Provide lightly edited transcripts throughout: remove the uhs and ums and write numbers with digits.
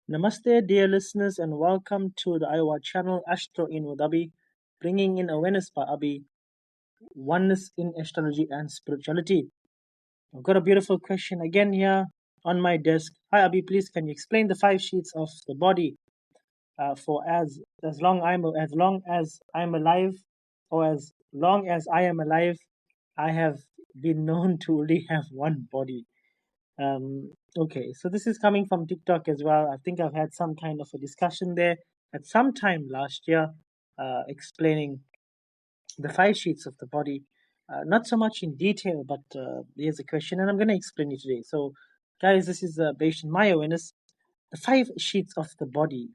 Namaste, dear listeners, and welcome to the Iowa channel Astro in with Abhi, bringing in awareness by Abhi, oneness in astrology and spirituality. I've got a beautiful question again here on my desk. Hi, Abhi, please can you explain the five sheets of the body for as long as I'm alive, or as long as I am alive, I have been known to only have one body. Okay, so this is coming from TikTok as well. I think I've had some kind of a discussion there at some time last year, explaining the five sheets of the body. Not so much in detail, but here's a question, and I'm going to explain it today. So, guys, this is based on my awareness. The five sheets of the body.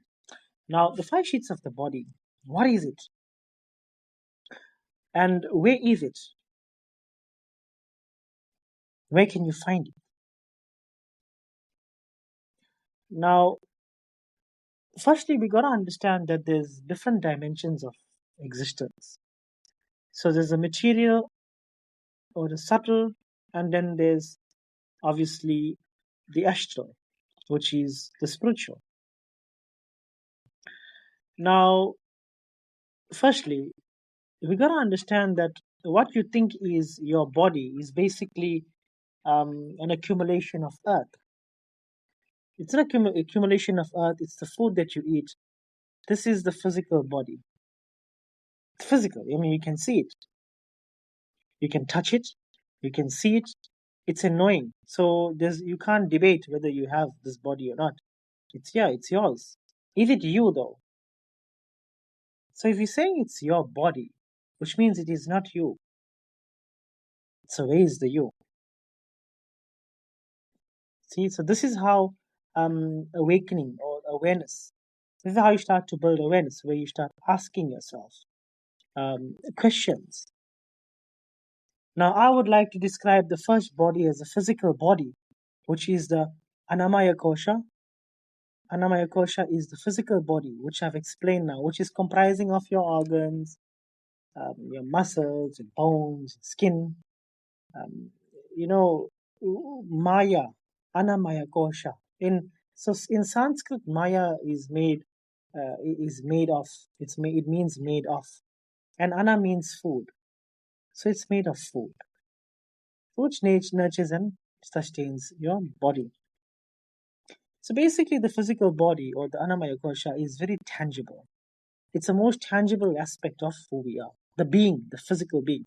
Now, the five sheets of the body, what is it? And where is it? Where can you find it? Now, firstly, we got to understand that there's different dimensions of existence. So there's a material or the subtle, and then there's obviously the astral, which is the spiritual. Now, firstly, we got to understand that what you think is your body is basically an accumulation of earth. It's an accumulation of earth, it's the food that you eat. This is the physical body. It's physical, I mean, you can see it, you can touch it, you can see it. It's annoying. So you can't debate whether you have this body or not. It's yours. Is it you though? So if you're saying it's your body, which means it is not you. So where is the you? See, so this is how awakening or awareness. This is how you start to build awareness, where you start asking yourself questions. Now, I would like to describe the first body as a physical body, which is the Annamaya Kosha. Annamaya Kosha is the physical body, which I've explained now, which is comprising of your organs, your muscles, and bones, skin. Um, you know, Maya, Annamaya Kosha. In Sanskrit, Maya is made of. It means made of, and Anna means food. So it's made of food, which nurtures and sustains your body. So basically, the physical body or the Annamaya Kosha is very tangible. It's the most tangible aspect of who we are, the being, the physical being,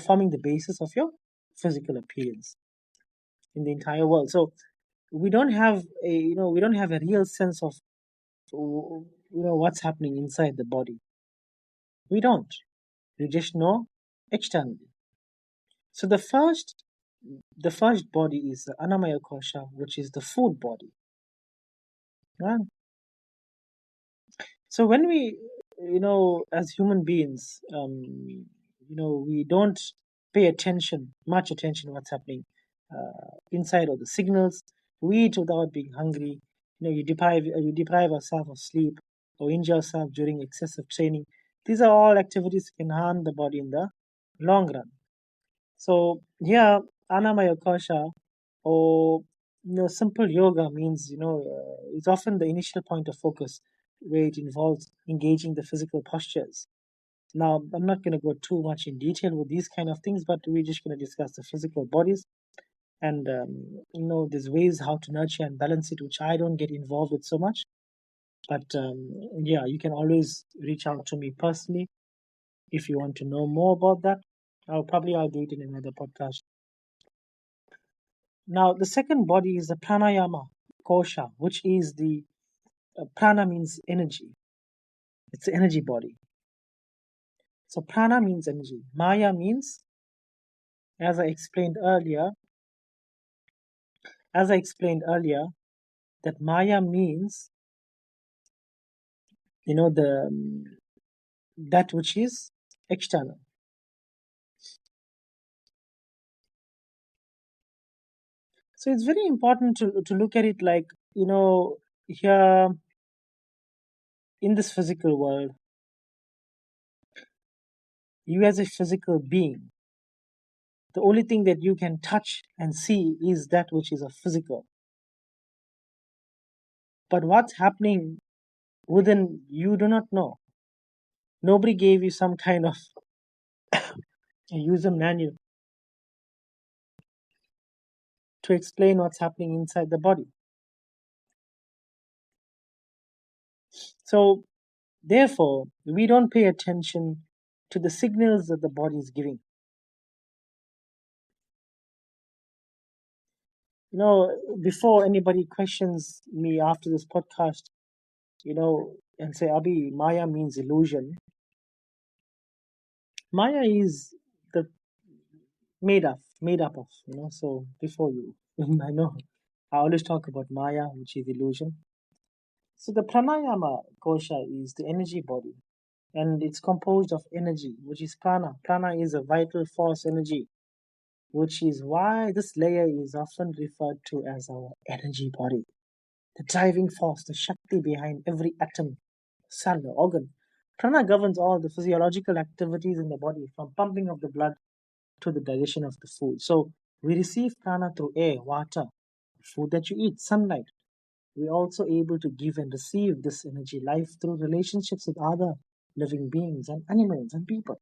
forming the basis of your physical appearance in the entire world. So we don't have a real sense of what's happening inside the body. We don't. We just know externally. So the first body is the Annamaya Kosha, which is the food body. Right? So when we, as human beings, we don't pay much attention what's happening inside of the signals. We eat without being hungry. You deprive ourselves of sleep or injure ourselves during excessive training. These are all activities that can harm the body in the long run. So here, Annamaya Kosha, or simple yoga means it's often the initial point of focus, where it involves engaging the physical postures. Now, I'm not going to go too much in detail with these kind of things, but we're just going to discuss the physical bodies, and there's ways how to nurture and balance it, which I don't get involved with so much. But yeah, you can always reach out to me personally if you want to know more about that. I'll do it in another podcast. Now, the second body is the pranayama kosha, which is the prana means energy. It's the energy body. So prana means energy. Maya means, as I explained earlier, that Maya means, that which is external. So it's very important to look at it like, here in this physical world, you as a physical being, the only thing that you can touch and see is that which is a physical. But what's happening within, you do not know. Nobody gave you some kind of a user manual to explain what's happening inside the body. So, therefore, we don't pay attention to the signals that the body is giving. Before anybody questions me after this podcast, and say, Abhi, Maya means illusion. Maya is the made up of, so before you, I know, I always talk about Maya, which is illusion. So the pranayama kosha is the energy body, and it's composed of energy, which is prana. Prana is a vital force energy, which is why this layer is often referred to as our energy body, the driving force, the Shakti behind every atom, cell, or organ. Prana governs all the physiological activities in the body, from pumping of the blood to the digestion of the food. So we receive prana through air, water, food that you eat, sunlight. We're also able to give and receive this energy life through relationships with other living beings and animals and people.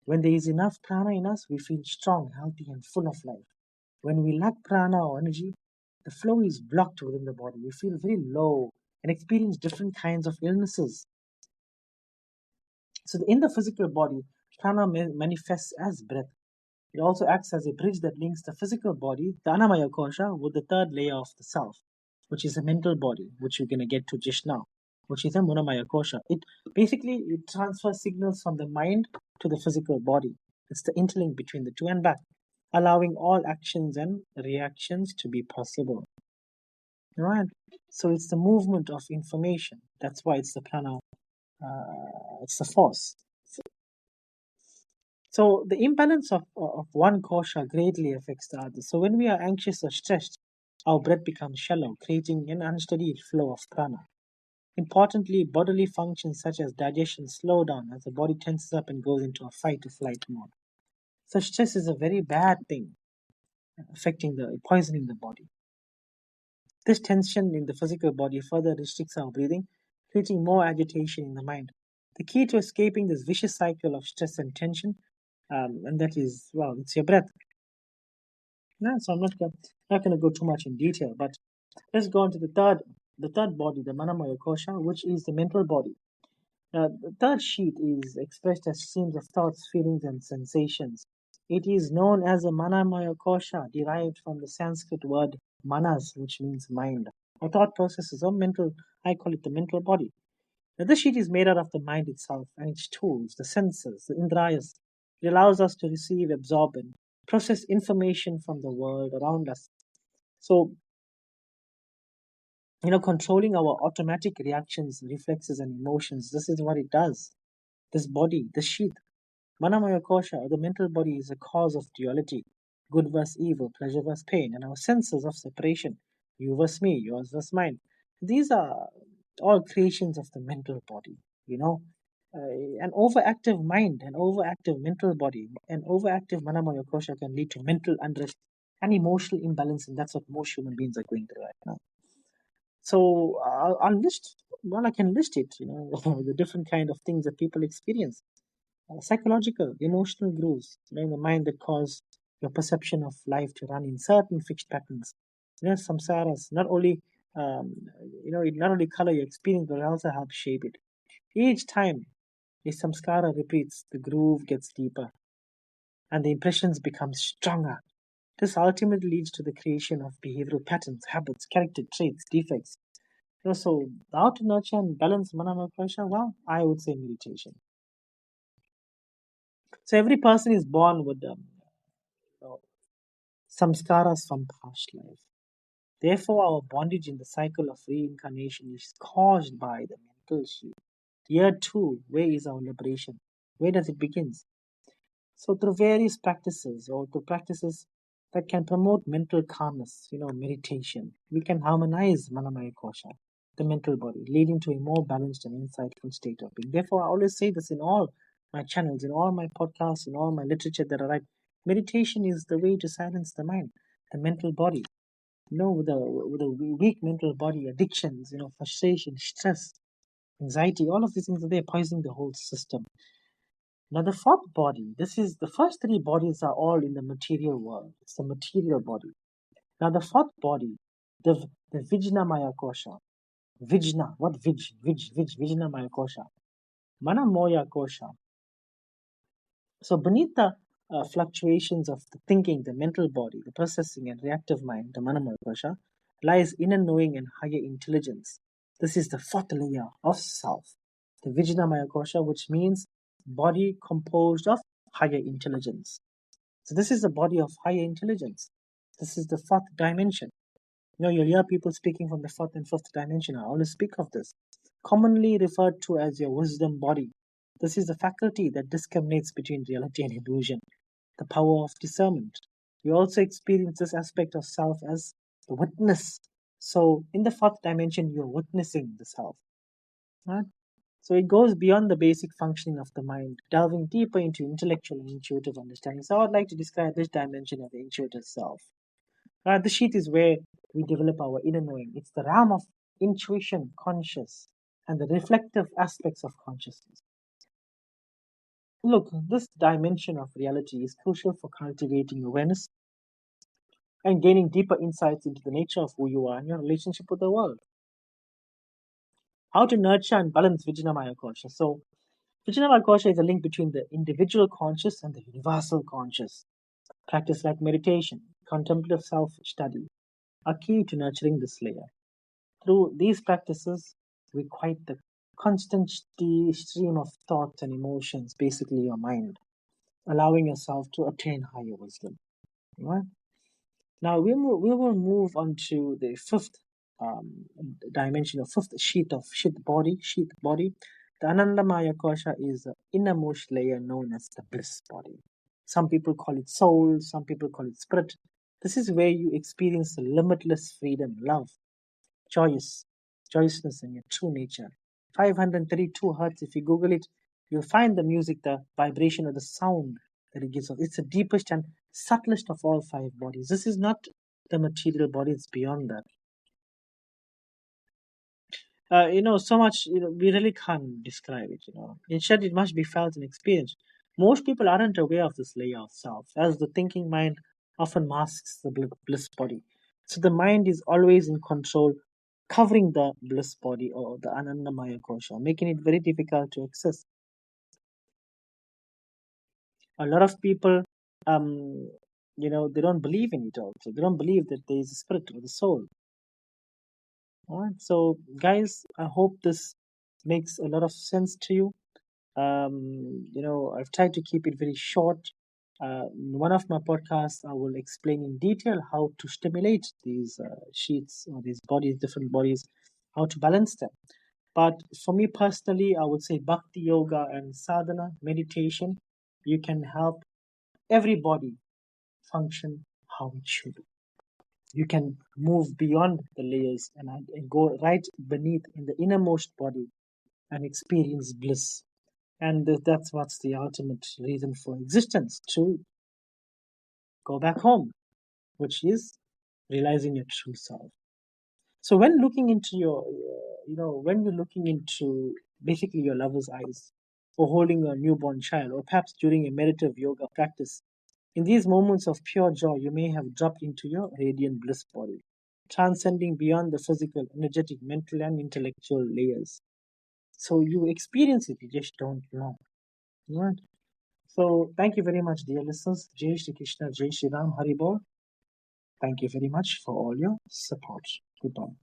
When there is enough prana in us, we feel strong, healthy, and full of life. When we lack prana or energy, the flow is blocked within the body. We feel very low and experience different kinds of illnesses. So, in the physical body, prana manifests as breath. It also acts as a bridge that links the physical body, the Annamaya Kosha, with the third layer of the self, which is the mental body, which we're going to get to just now, which is the Munamaya Kosha. It transfers signals from the mind to the physical body. It's the interlink between the two and back, allowing all actions and reactions to be possible. Right? So it's the movement of information. That's why it's the prana, it's the force. So the imbalance of one kosha greatly affects the other. So when we are anxious or stressed, our breath becomes shallow, creating an unsteady flow of prana. Importantly, bodily functions such as digestion slow down as the body tenses up and goes into a fight or flight mode. So stress is a very bad thing, poisoning the body. This tension in the physical body further restricts our breathing, creating more agitation in the mind. The key to escaping this vicious cycle of stress and tension, and that is, well, it's your breath. No, so I'm not going to go too much in detail, but let's go on to the third body, the Manamaya Kosha, which is the mental body. The third sheet is expressed as streams of thoughts, feelings, and sensations. It is known as a Manamaya Kosha, derived from the Sanskrit word manas, which means mind. Our thought processes or mental, I call it the mental body. Now, this sheet is made out of the mind itself and its tools, the senses, the indrayas. It allows us to receive, absorb, and process information from the world around us. So, controlling our automatic reactions, reflexes, and emotions, this is what it does. This body, this sheath, Manamaya Kosha, or the mental body, is a cause of duality, good versus evil, pleasure versus pain, and our senses of separation, you versus me, yours versus mine. These are all creations of the mental body, you know. An overactive mind, an overactive mental body, an overactive Manamaya Kosha can lead to mental unrest and emotional imbalance, and that's what most human beings are going through right now. So I can list it, the different kind of things that people experience. Psychological, emotional grooves in the mind that cause your perception of life to run in certain fixed patterns. Samsaras not only it not only color your experience but it also helps shape it. Each time a samskara repeats, the groove gets deeper and the impressions become stronger. This ultimately leads to the creation of behavioral patterns, habits, character traits, defects. So how to nurture and balance Manamakosha? Well, I would say meditation. So every person is born with know, samskaras from past life. Therefore, our bondage in the cycle of reincarnation is caused by the mental sheath. Year two, where is our liberation? Where does it begin? So through various practices or through practices that can promote mental calmness, meditation, we can harmonize Manamaya Kosha, the mental body, leading to a more balanced and insightful state of being. Therefore, I always say this in all my channels, in all my podcasts, in all my literature that I write. Meditation is the way to silence the mind, the mental body. with a weak mental body, addictions, frustration, stress, anxiety, all of these things, they're poisoning the whole system. Now, the fourth body, this is the first three bodies are all in the material world. It's the material body. Now, the fourth body, the Vijnamaya Kosha. Vijna, what Vijnamaya Kosha. Manamoya Kosha. So, beneath the fluctuations of the thinking, the mental body, the processing and reactive mind, the Manamoya Kosha, lies inner knowing and higher intelligence. This is the fourth layer of self, the Vijnamaya Kosha, which means body composed of higher intelligence. So this is the body of higher intelligence. This is the fourth dimension. You'll hear people speaking from the fourth and fifth dimension. I always speak of this. Commonly referred to as your wisdom body. This is the faculty that discriminates between reality and illusion, the power of discernment. We also experience this aspect of self as the witness. So, in the fourth dimension, you're witnessing the self. Right? So, it goes beyond the basic functioning of the mind, delving deeper into intellectual and intuitive understanding. So, I would like to describe this dimension of the intuitive self. The sheath is where we develop our inner knowing. It's the realm of intuition, conscious, and the reflective aspects of consciousness. Look, this dimension of reality is crucial for cultivating awareness and gaining deeper insights into the nature of who you are and your relationship with the world. How to nurture and balance Vijnamaya Kosha. So, Vijnamaya Kosha is a link between the individual conscious and the universal conscious. Practice like meditation, contemplative self study are key to nurturing this layer. Through these practices, we quiet the constant stream of thoughts and emotions, basically your mind, allowing yourself to attain higher wisdom. Right? Now we will move on to the fifth dimension, or fifth sheath body. The Anandamaya Kosha is the innermost layer known as the bliss body. Some people call it soul, some people call it spirit. This is where you experience limitless freedom, love, joyousness in your true nature. 532 hertz, if you Google it, you'll find the music, the vibration, or the sound that it gives off. It's the deepest and subtlest of all five bodies. This is not the material body, it's beyond that. So much, we really can't describe it, Instead, it must be felt and experienced. Most people aren't aware of this layer of self, as the thinking mind often masks the bliss body. So the mind is always in control, covering the bliss body or the Anandamaya Kosha, making it very difficult to access. A lot of people, they don't believe in it also. They don't believe that there is a spirit or the soul. All right. So, guys, I hope this makes a lot of sense to you. I've tried to keep it very short. In one of my podcasts, I will explain in detail how to stimulate these sheets or these bodies, different bodies, how to balance them. But for me personally, I would say bhakti yoga and sadhana, meditation, you can help everybody function how it should. You can move beyond the layers and go right beneath in the innermost body and experience bliss. And that's what's the ultimate reason for existence, to go back home, which is realizing your true self. So when looking into when you're looking into basically your lover's eyes, or holding a newborn child, or perhaps during a meditative yoga practice, in these moments of pure joy, you may have dropped into your radiant bliss body, transcending beyond the physical, energetic, mental, and intellectual layers. So you experience it, you just don't know. Right? So thank you very much, dear listeners. Jai Shri Krishna, Jai Shri Ram, Haribol. Thank you very much for all your support. Goodbye.